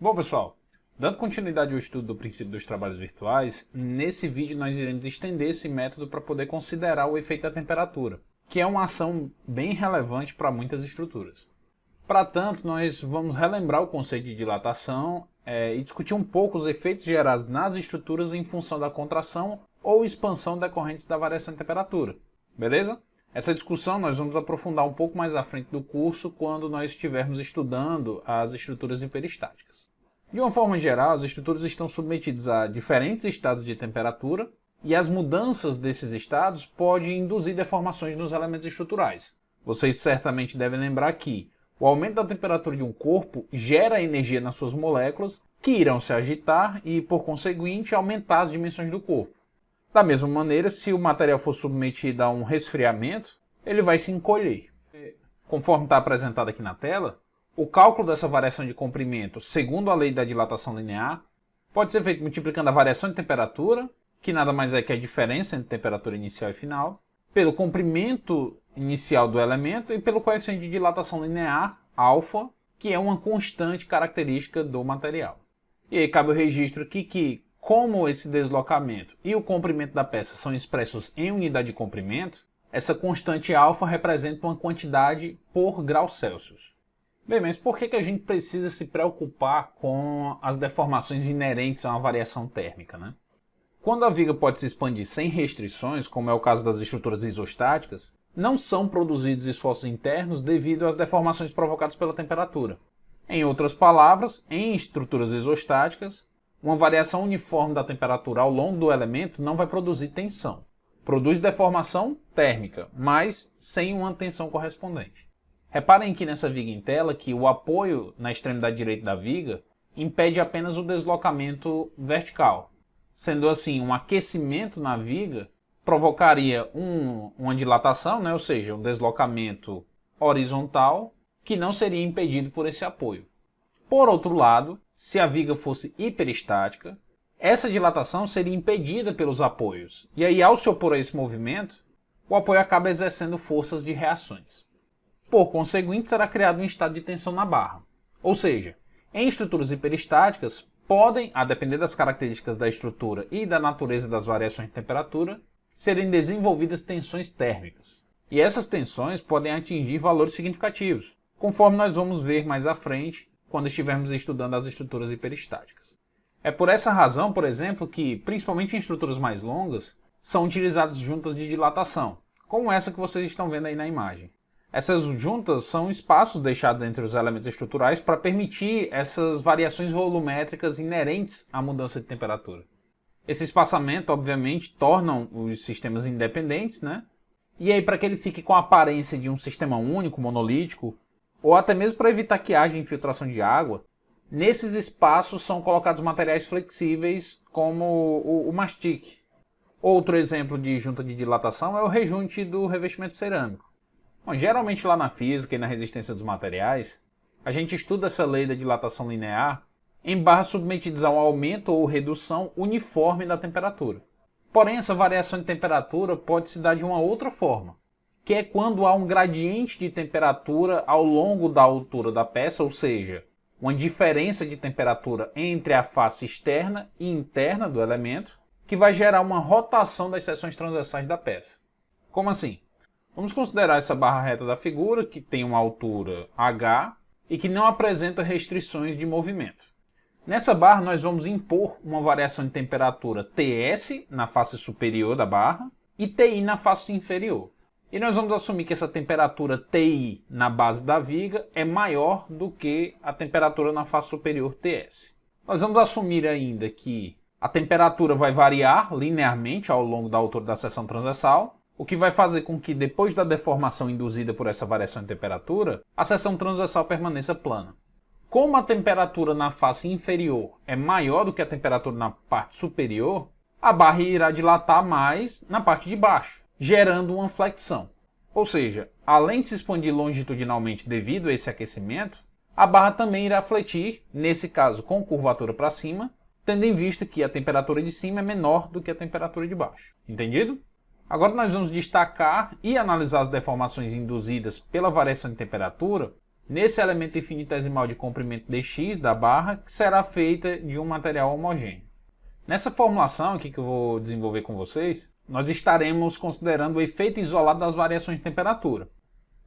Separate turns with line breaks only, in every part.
Bom, pessoal, dando continuidade ao estudo do princípio dos trabalhos virtuais, nesse vídeo nós iremos estender esse método para poder considerar o efeito da temperatura, que é uma ação bem relevante para muitas estruturas. Para tanto, nós vamos relembrar o conceito de dilatação e discutir um pouco os efeitos gerados nas estruturas em função da contração ou expansão decorrentes da variação de temperatura. Beleza? Essa discussão nós vamos aprofundar um pouco mais à frente do curso quando nós estivermos estudando as estruturas hiperestáticas. De uma forma geral, as estruturas estão submetidas a diferentes estados de temperatura e as mudanças desses estados podem induzir deformações nos elementos estruturais. Vocês certamente devem lembrar que o aumento da temperatura de um corpo gera energia nas suas moléculas que irão se agitar e, por conseguinte, aumentar as dimensões do corpo. Da mesma maneira, se o material for submetido a um resfriamento, ele vai se encolher. Conforme está apresentado aqui na tela, o cálculo dessa variação de comprimento, segundo a lei da dilatação linear, pode ser feito multiplicando a variação de temperatura, que nada mais é que a diferença entre temperatura inicial e final, pelo comprimento inicial do elemento e pelo coeficiente de dilatação linear, alfa, que é uma constante característica do material. E aí cabe o registro aqui que, como esse deslocamento e o comprimento da peça são expressos em unidade de comprimento, essa constante alfa representa uma quantidade por grau Celsius. Bem, mas por que a gente precisa se preocupar com as deformações inerentes a uma variação térmica, né? Quando a viga pode se expandir sem restrições, como é o caso das estruturas isostáticas, não são produzidos esforços internos devido às deformações provocadas pela temperatura. Em outras palavras, em estruturas isostáticas, uma variação uniforme da temperatura ao longo do elemento não vai produzir tensão. Produz deformação térmica, mas sem uma tensão correspondente. Reparem aqui nessa viga em tela que o apoio na extremidade direita da viga impede apenas o deslocamento vertical. Sendo assim, um aquecimento na viga provocaria uma dilatação, ou seja, um deslocamento horizontal que não seria impedido por esse apoio. Por outro lado, se a viga fosse hiperestática, essa dilatação seria impedida pelos apoios. E aí, ao se opor a esse movimento, o apoio acaba exercendo forças de reações. Por conseguinte, será criado um estado de tensão na barra. Ou seja, em estruturas hiperestáticas, podem, a depender das características da estrutura e da natureza das variações de temperatura, serem desenvolvidas tensões térmicas. E essas tensões podem atingir valores significativos, conforme nós vamos ver mais à frente, quando estivermos estudando as estruturas hiperestáticas. É por essa razão, por exemplo, que, principalmente em estruturas mais longas, são utilizadas juntas de dilatação, como essa que vocês estão vendo aí na imagem. Essas juntas são espaços deixados entre os elementos estruturais para permitir essas variações volumétricas inerentes à mudança de temperatura. Esse espaçamento, obviamente, torna os sistemas independentes, E aí, para que ele fique com a aparência de um sistema único, monolítico, ou até mesmo para evitar que haja infiltração de água, nesses espaços são colocados materiais flexíveis como o mastique. Outro exemplo de junta de dilatação é o rejunte do revestimento cerâmico. Bom, geralmente lá na física e na resistência dos materiais, a gente estuda essa lei da dilatação linear em barras submetidas a um aumento ou redução uniforme da temperatura. Porém, essa variação de temperatura pode se dar de uma outra forma, que é quando há um gradiente de temperatura ao longo da altura da peça, ou seja, uma diferença de temperatura entre a face externa e interna do elemento, que vai gerar uma rotação das seções transversais da peça. Como assim? Vamos considerar essa barra reta da figura, que tem uma altura h e que não apresenta restrições de movimento. Nessa barra nós vamos impor uma variação de temperatura Ts na face superior da barra e Ti na face inferior. E nós vamos assumir que essa temperatura Ti na base da viga é maior do que a temperatura na face superior Ts. Nós vamos assumir ainda que a temperatura vai variar linearmente ao longo da altura da seção transversal, o que vai fazer com que, depois da deformação induzida por essa variação de temperatura, a seção transversal permaneça plana. Como a temperatura na face inferior é maior do que a temperatura na parte superior, a barra irá dilatar mais na parte de baixo, gerando uma flexão. Ou seja, além de se expandir longitudinalmente devido a esse aquecimento, a barra também irá fletir, nesse caso com curvatura para cima, tendo em vista que a temperatura de cima é menor do que a temperatura de baixo. Entendido? Agora nós vamos destacar e analisar as deformações induzidas pela variação de temperatura nesse elemento infinitesimal de comprimento dx da barra, que será feita de um material homogêneo. Nessa formulação aqui que eu vou desenvolver com vocês, nós estaremos considerando o efeito isolado das variações de temperatura.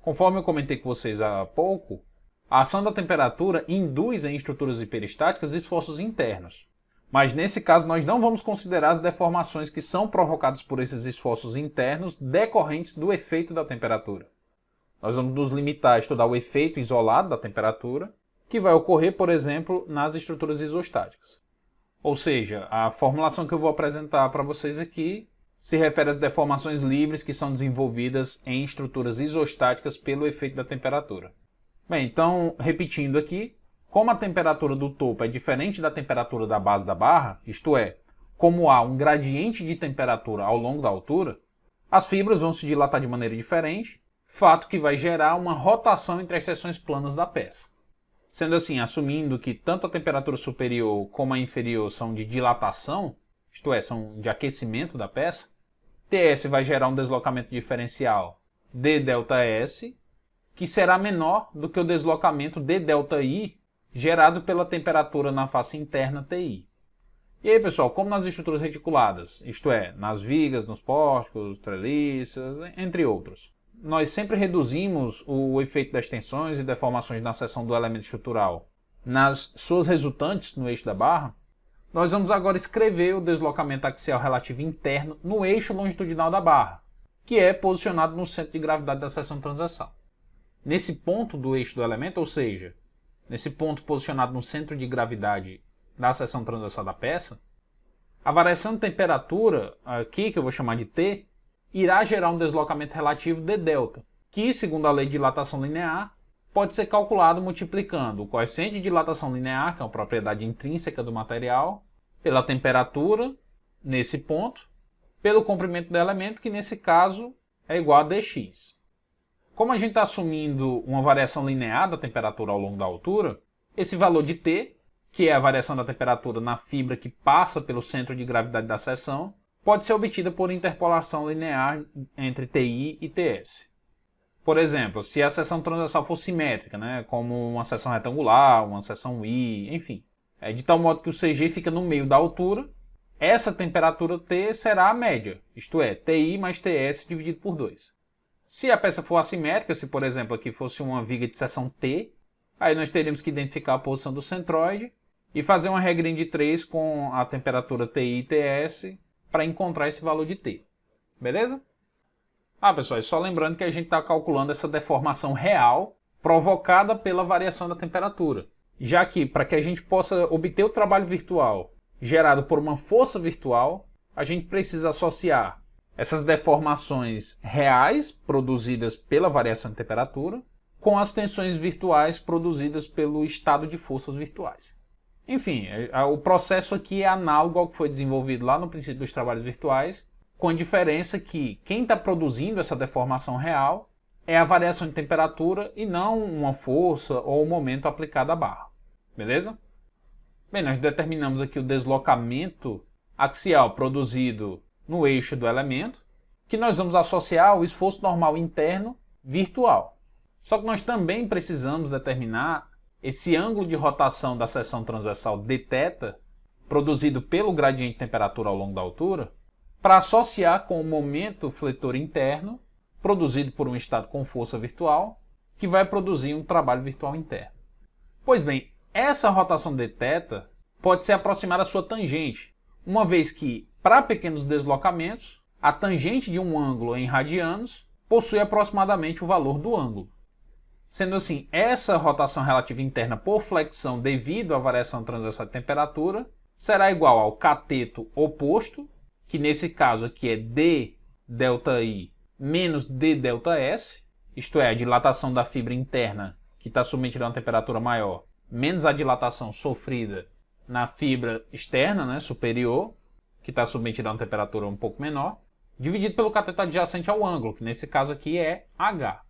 Conforme eu comentei com vocês há pouco, a ação da temperatura induz em estruturas hiperestáticas esforços internos. Mas nesse caso nós não vamos considerar as deformações que são provocadas por esses esforços internos decorrentes do efeito da temperatura. Nós vamos nos limitar a estudar o efeito isolado da temperatura, que vai ocorrer, por exemplo, nas estruturas isostáticas. Ou seja, a formulação que eu vou apresentar para vocês aqui se refere às deformações livres que são desenvolvidas em estruturas isostáticas pelo efeito da temperatura. Bem, então, repetindo aqui, como a temperatura do topo é diferente da temperatura da base da barra, isto é, como há um gradiente de temperatura ao longo da altura, as fibras vão se dilatar de maneira diferente, fato que vai gerar uma rotação entre as seções planas da peça. Sendo assim, assumindo que tanto a temperatura superior como a inferior são de dilatação, isto é, são de aquecimento da peça, Ts vai gerar um deslocamento diferencial dΔs, que será menor do que o deslocamento dΔi gerado pela temperatura na face interna Ti. E aí, pessoal, como nas estruturas reticuladas, isto é, nas vigas, nos pórticos, treliças, entre outros, nós sempre reduzimos o efeito das tensões e deformações na seção do elemento estrutural nas suas resultantes no eixo da barra. Nós vamos agora escrever o deslocamento axial relativo interno no eixo longitudinal da barra, que é posicionado no centro de gravidade da seção transversal. Nesse ponto do eixo do elemento, ou seja, nesse ponto posicionado no centro de gravidade da seção transversal da peça, a variação de temperatura, aqui que eu vou chamar de T, irá gerar um deslocamento relativo dΔ, que, segundo a lei de dilatação linear, pode ser calculado multiplicando o coeficiente de dilatação linear, que é uma propriedade intrínseca do material, pela temperatura, nesse ponto, pelo comprimento do elemento, que nesse caso é igual a dx. Como a gente está assumindo uma variação linear da temperatura ao longo da altura, esse valor de T, que é a variação da temperatura na fibra que passa pelo centro de gravidade da seção, pode ser obtida por interpolação linear entre Ti e Ts. Por exemplo, se a seção transversal for simétrica, como uma seção retangular, uma seção I, enfim, de tal modo que o CG fica no meio da altura, essa temperatura T será a média, isto é, Ti mais Ts dividido por 2. Se a peça for assimétrica, se por exemplo aqui fosse uma viga de seção T, aí nós teríamos que identificar a posição do centroide e fazer uma regrinha de 3 com a temperatura Ti e Ts para encontrar esse valor de T. Beleza? Pessoal, e só lembrando que a gente está calculando essa deformação real provocada pela variação da temperatura. Já que, para que a gente possa obter o trabalho virtual gerado por uma força virtual, a gente precisa associar essas deformações reais produzidas pela variação de temperatura com as tensões virtuais produzidas pelo estado de forças virtuais. Enfim, o processo aqui é análogo ao que foi desenvolvido lá no princípio dos trabalhos virtuais, com a diferença que quem está produzindo essa deformação real é a variação de temperatura e não uma força ou um momento aplicado à barra. Beleza? Bem, nós determinamos aqui o deslocamento axial produzido no eixo do elemento, que nós vamos associar ao esforço normal interno virtual. Só que nós também precisamos determinar esse ângulo de rotação da seção transversal dθ, produzido pelo gradiente de temperatura ao longo da altura, para associar com o momento fletor interno, produzido por um estado com força virtual, que vai produzir um trabalho virtual interno. Pois bem, essa rotação dθ pode ser aproximada à sua tangente, uma vez que, para pequenos deslocamentos, a tangente de um ângulo em radianos possui aproximadamente o valor do ângulo. Sendo assim, essa rotação relativa interna por flexão devido à variação transversal de temperatura será igual ao cateto oposto, que nesse caso aqui é dΔi menos dΔs, isto é, a dilatação da fibra interna que está submetida a uma temperatura maior, menos a dilatação sofrida na fibra externa, superior, que está submetida a uma temperatura um pouco menor, dividido pelo cateto adjacente ao ângulo, que nesse caso aqui é H.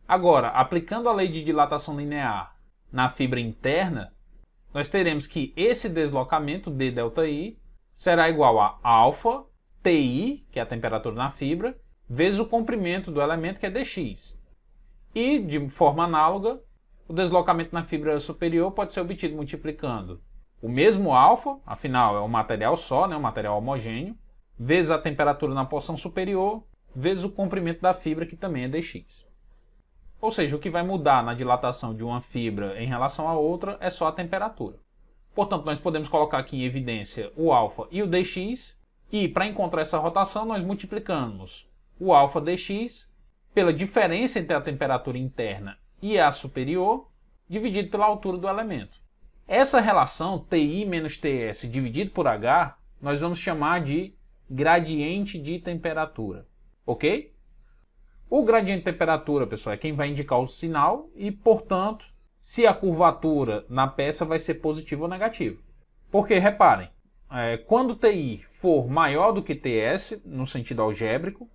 Agora, aplicando a lei de dilatação linear na fibra interna, nós teremos que esse deslocamento dΔi será igual a alfa Ti, que é a temperatura na fibra, vezes o comprimento do elemento, que é dx. E, de forma análoga, o deslocamento na fibra superior pode ser obtido multiplicando o mesmo alfa, afinal é um material só, né, um material homogêneo, vezes a temperatura na porção superior, vezes o comprimento da fibra, que também é dx. Ou seja, o que vai mudar na dilatação de uma fibra em relação à outra é só a temperatura. Portanto, nós podemos colocar aqui em evidência o alfa e o dx, e para encontrar essa rotação nós multiplicamos o alfa dx pela diferença entre a temperatura interna e a superior, dividido pela altura do elemento. Essa relação Ti menos Ts dividido por H, nós vamos chamar de gradiente de temperatura, ok? O gradiente de temperatura, pessoal, é quem vai indicar o sinal e, portanto, se a curvatura na peça vai ser positiva ou negativa. Porque, reparem, quando Ti for maior do que Ts, no sentido algébrico,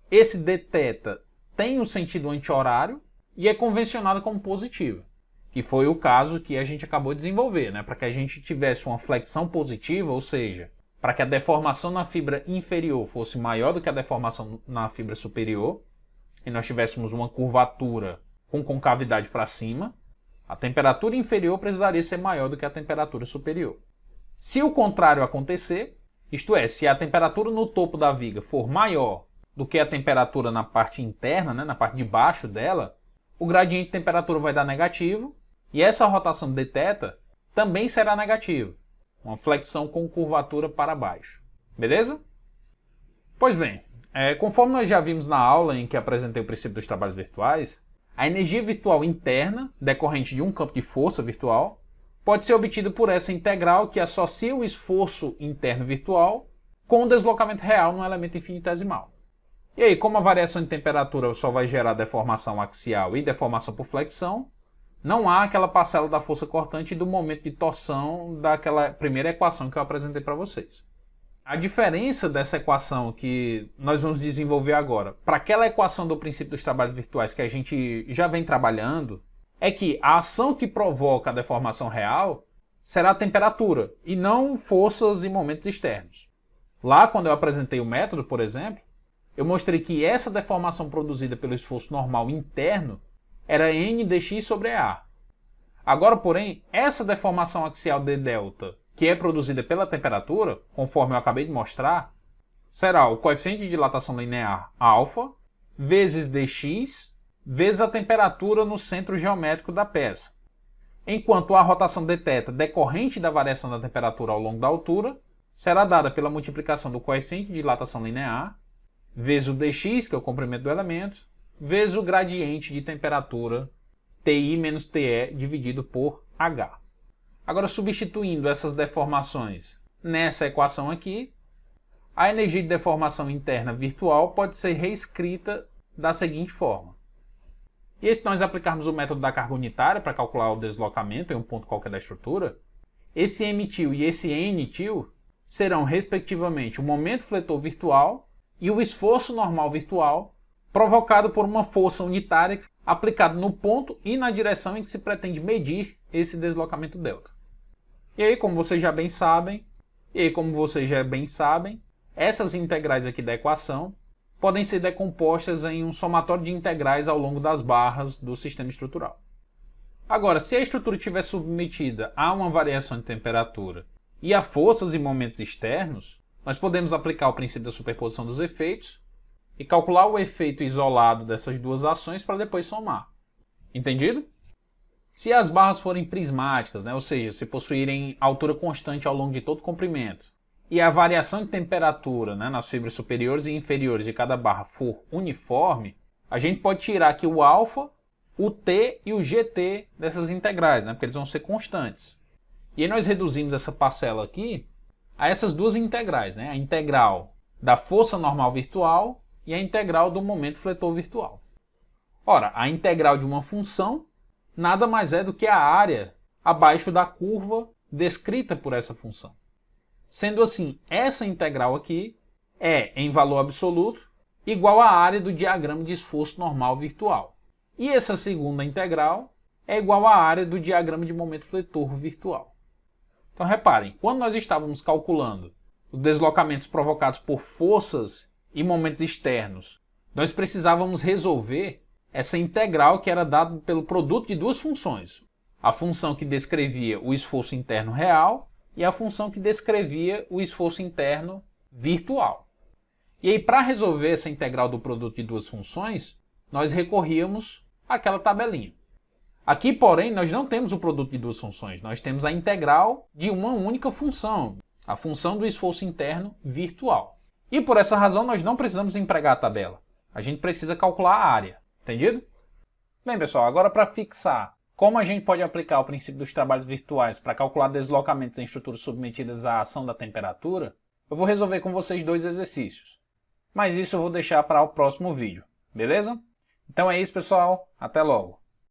esse dθ tem um sentido anti-horário e é convencionado como positivo, que foi o caso que a gente acabou de desenvolver, né? Para que a gente tivesse uma flexão positiva, ou seja, para que a deformação na fibra inferior fosse maior do que a deformação na fibra superior, e nós tivéssemos uma curvatura com concavidade para cima, a temperatura inferior precisaria ser maior do que a temperatura superior. Se o contrário acontecer, isto é, se a temperatura no topo da viga for maior do que a temperatura na parte interna, né, na parte de baixo dela, o gradiente de temperatura vai dar negativo, e essa rotação de θ também será negativa, uma flexão com curvatura para baixo. Beleza? Pois bem, conforme nós já vimos na aula em que apresentei o princípio dos trabalhos virtuais, a energia virtual interna, decorrente de um campo de força virtual, pode ser obtida por essa integral que associa o esforço interno virtual com o deslocamento real no elemento infinitesimal. E aí, como a variação de temperatura só vai gerar deformação axial e deformação por flexão, não há aquela parcela da força cortante e do momento de torção daquela primeira equação que eu apresentei para vocês. A diferença dessa equação que nós vamos desenvolver agora para aquela equação do princípio dos trabalhos virtuais que a gente já vem trabalhando é que a ação que provoca a deformação real será a temperatura e não forças e momentos externos. Lá, quando eu apresentei o método, por exemplo, eu mostrei que essa deformação produzida pelo esforço normal interno era n dx sobre A. Agora, porém, essa deformação axial dΔ, que é produzida pela temperatura, conforme eu acabei de mostrar, será o coeficiente de dilatação linear alfa vezes dx vezes a temperatura no centro geométrico da peça. Enquanto a rotação dθ decorrente da variação da temperatura ao longo da altura será dada pela multiplicação do coeficiente de dilatação linear vezes o dx, que é o comprimento do elemento, vezes o gradiente de temperatura Ti menos Te dividido por H. Agora, substituindo essas deformações nessa equação aqui, a energia de deformação interna virtual pode ser reescrita da seguinte forma. E se nós aplicarmos o método da carga unitária para calcular o deslocamento em um ponto qualquer da estrutura, esse mtil e esse ntil serão, respectivamente, o momento fletor virtual e o esforço normal virtual provocado por uma força unitária aplicada no ponto e na direção em que se pretende medir esse deslocamento delta. E aí, como vocês já bem sabem, essas integrais aqui da equação podem ser decompostas em um somatório de integrais ao longo das barras do sistema estrutural. Agora, se a estrutura estiver submetida a uma variação de temperatura e a forças e momentos externos, nós podemos aplicar o princípio da superposição dos efeitos e calcular o efeito isolado dessas duas ações para depois somar. Entendido? Se as barras forem prismáticas, ou seja, se possuírem altura constante ao longo de todo o comprimento, e a variação de temperatura nas fibras superiores e inferiores de cada barra for uniforme, a gente pode tirar aqui o alfa, o t e o gt dessas integrais, porque eles vão ser constantes. E aí nós reduzimos essa parcela aqui a essas duas integrais, a integral da força normal virtual e a integral do momento fletor virtual. Ora, a integral de uma função nada mais é do que a área abaixo da curva descrita por essa função. Sendo assim, essa integral aqui é, em valor absoluto, igual à área do diagrama de esforço normal virtual. E essa segunda integral é igual à área do diagrama de momento fletor virtual. Então reparem, quando nós estávamos calculando os deslocamentos provocados por forças e momentos externos, nós precisávamos resolver essa integral que era dada pelo produto de duas funções. A função que descrevia o esforço interno real e a função que descrevia o esforço interno virtual. E aí, para resolver essa integral do produto de duas funções, nós recorríamos àquela tabelinha. Aqui, porém, nós não temos o produto de duas funções, nós temos a integral de uma única função, a função do esforço interno virtual. E por essa razão, nós não precisamos empregar a tabela. A gente precisa calcular a área. Entendido? Bem, pessoal, agora para fixar como a gente pode aplicar o princípio dos trabalhos virtuais para calcular deslocamentos em estruturas submetidas à ação da temperatura, eu vou resolver com vocês dois exercícios. Mas isso eu vou deixar para o próximo vídeo, beleza? Então é isso, pessoal. Até logo!